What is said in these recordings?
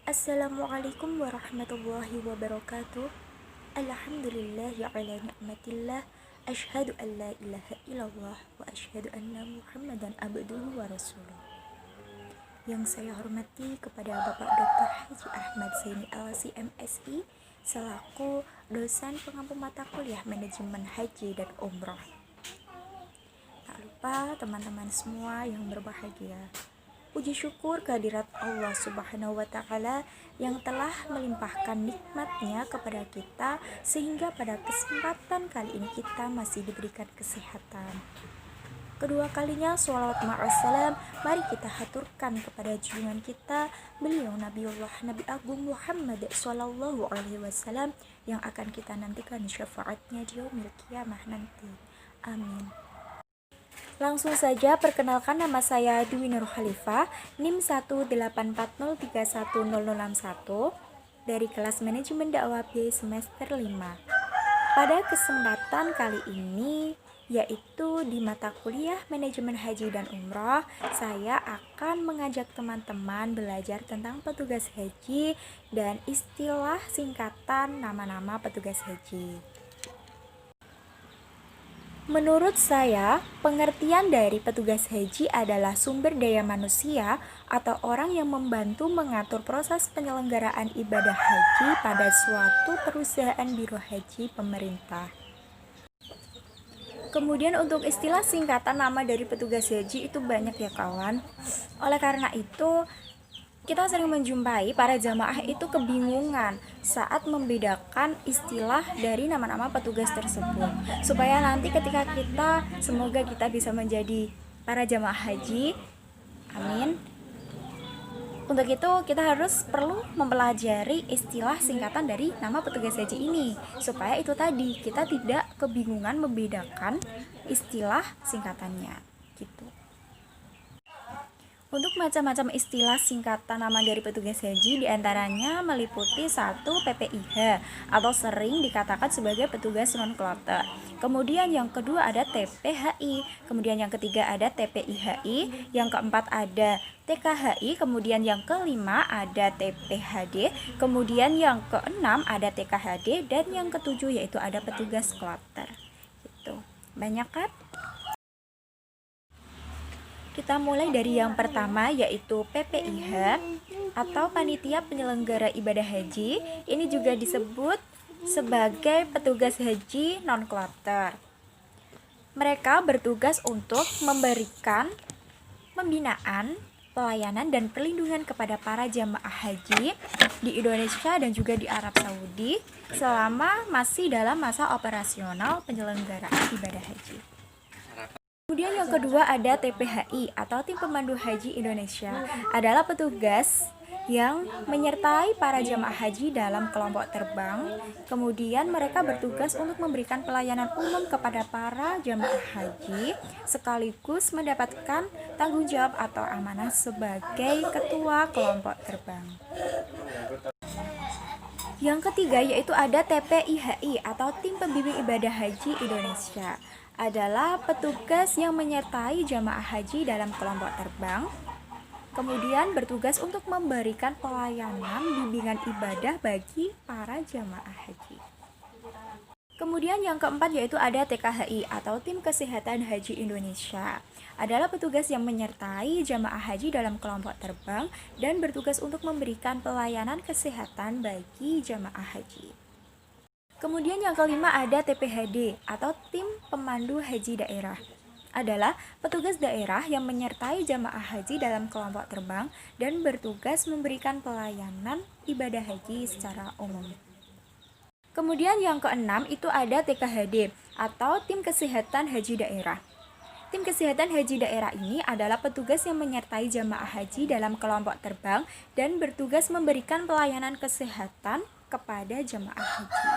Assalamualaikum warahmatullahi wabarakatuh. Alhamdulillahi ala ni'matillah. Ashhadu an la ilaha illallah wa ashhadu anna muhammadan abduhu wa rasuluh. Yang saya hormati kepada Bapak Dr. Haji Ahmad Zaini Al-Si MSI selaku dosen pengampu mata kuliah manajemen haji dan umroh. Tak lupa teman-teman semua yang berbahagia, puji syukur kehadirat Allah Subhanahu wa Ta'ala yang telah melimpahkan nikmatnya kepada kita sehingga pada kesempatan kali ini kita masih diberikan kesehatan. Kedua kalinya sholawat ma'assalam mari kita haturkan kepada junjungan kita, beliau Nabiullah Nabi Agung Muhammad Sallallahu Alaihi Wasallam yang akan kita nantikan syafaatnya di yaumil qiyamah nanti. Amin. Langsung saja perkenalkan, nama saya Dwi Nur Khalifah, NIM 184031061 dari kelas manajemen dakwah B semester 5. Pada kesempatan kali ini, yaitu di mata kuliah manajemen haji dan umroh, saya akan mengajak teman-teman belajar tentang petugas haji dan istilah singkatan nama-nama petugas haji. Menurut saya, pengertian dari petugas haji adalah sumber daya manusia atau orang yang membantu mengatur proses penyelenggaraan ibadah haji pada suatu perusahaan biro haji pemerintah. Kemudian untuk istilah singkatan nama dari petugas haji itu banyak ya kawan. Oleh karena itu, kita sering menjumpai para jamaah itu kebingungan saat membedakan istilah dari nama-nama petugas tersebut. Supaya nanti ketika semoga kita bisa menjadi para jamaah haji, amin. Untuk itu kita perlu mempelajari istilah singkatan dari nama petugas haji ini, supaya itu tadi kita tidak kebingungan membedakan istilah singkatannya gitu. Untuk macam-macam istilah singkatan nama dari petugas haji diantaranya meliputi 1. PPIH atau sering dikatakan sebagai petugas non-kloter. Kemudian yang kedua ada TPHI, kemudian yang ketiga ada TPIHI, yang keempat ada TKHI, kemudian yang kelima ada TPHD, kemudian yang keenam ada TKHD, dan yang ketujuh yaitu ada petugas kloter. Gitu. Banyak kan? Kita mulai dari yang pertama yaitu PPIH atau Panitia Penyelenggara Ibadah Haji. Ini juga disebut sebagai petugas haji non-kloter. Mereka bertugas untuk memberikan pembinaan, pelayanan, dan perlindungan kepada para jamaah haji di Indonesia dan juga di Arab Saudi selama masih dalam masa operasional penyelenggaraan ibadah haji. Kemudian yang kedua ada TPHI atau Tim Pemandu Haji Indonesia, adalah petugas yang menyertai para jamaah haji dalam kelompok terbang. Kemudian mereka bertugas untuk memberikan pelayanan umum kepada para jamaah haji sekaligus mendapatkan tanggung jawab atau amanah sebagai ketua kelompok terbang. Yang ketiga yaitu ada TPIHI atau Tim Pembimbing Ibadah Haji Indonesia, adalah petugas yang menyertai jamaah haji dalam kelompok terbang, kemudian bertugas untuk memberikan pelayanan bimbingan ibadah bagi para jamaah haji. Kemudian yang keempat yaitu ada TKHI atau Tim Kesehatan Haji Indonesia, adalah petugas yang menyertai jamaah haji dalam kelompok terbang dan bertugas untuk memberikan pelayanan kesehatan bagi jamaah haji. Kemudian yang kelima ada TPHD atau Tim Pemandu Haji Daerah, adalah petugas daerah yang menyertai jamaah haji dalam kelompok terbang dan bertugas memberikan pelayanan ibadah haji secara umum. Kemudian yang keenam itu ada TKHD atau Tim Kesehatan Haji Daerah. Tim Kesehatan Haji Daerah ini adalah petugas yang menyertai jamaah haji dalam kelompok terbang dan bertugas memberikan pelayanan kesehatan kepada jamaah haji.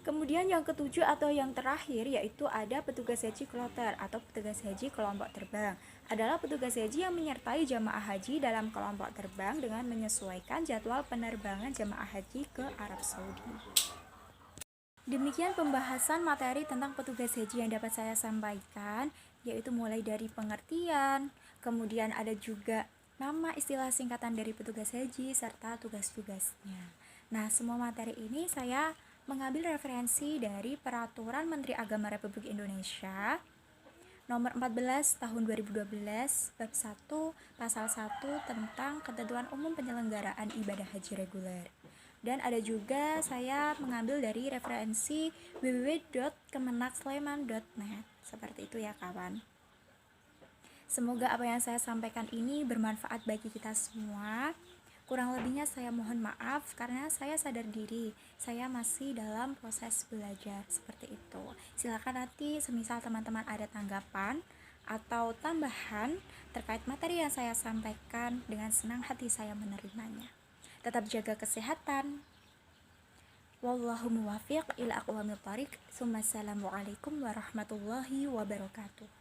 Kemudian yang ketujuh atau yang terakhir yaitu ada petugas haji kloter atau petugas haji kelompok terbang, adalah petugas haji yang menyertai jamaah haji dalam kelompok terbang dengan menyesuaikan jadwal penerbangan jamaah haji ke Arab Saudi. Demikian pembahasan materi tentang petugas haji yang dapat saya sampaikan, yaitu mulai dari pengertian, kemudian ada juga nama istilah singkatan dari petugas haji, serta tugas-tugasnya. Nah, semua materi ini saya mengambil referensi dari Peraturan Menteri Agama Republik Indonesia Nomor 14 Tahun 2012 Bab 1 Pasal 1 tentang Ketentuan Umum Penyelenggaraan Ibadah Haji Reguler. Dan ada juga saya mengambil dari referensi www.kemenaksleman.net. Seperti itu ya kawan. Semoga apa yang saya sampaikan ini bermanfaat bagi kita semua. Kurang lebihnya saya mohon maaf karena saya sadar diri saya masih dalam proses belajar seperti itu. Silakan nanti semisal teman-teman ada tanggapan atau tambahan terkait materi yang saya sampaikan, dengan senang hati saya menerimanya. Tetap jaga kesehatan. Wallahu muwaffiq ila aqwamit thoriq. Assalamualaikum warahmatullahi wabarakatuh.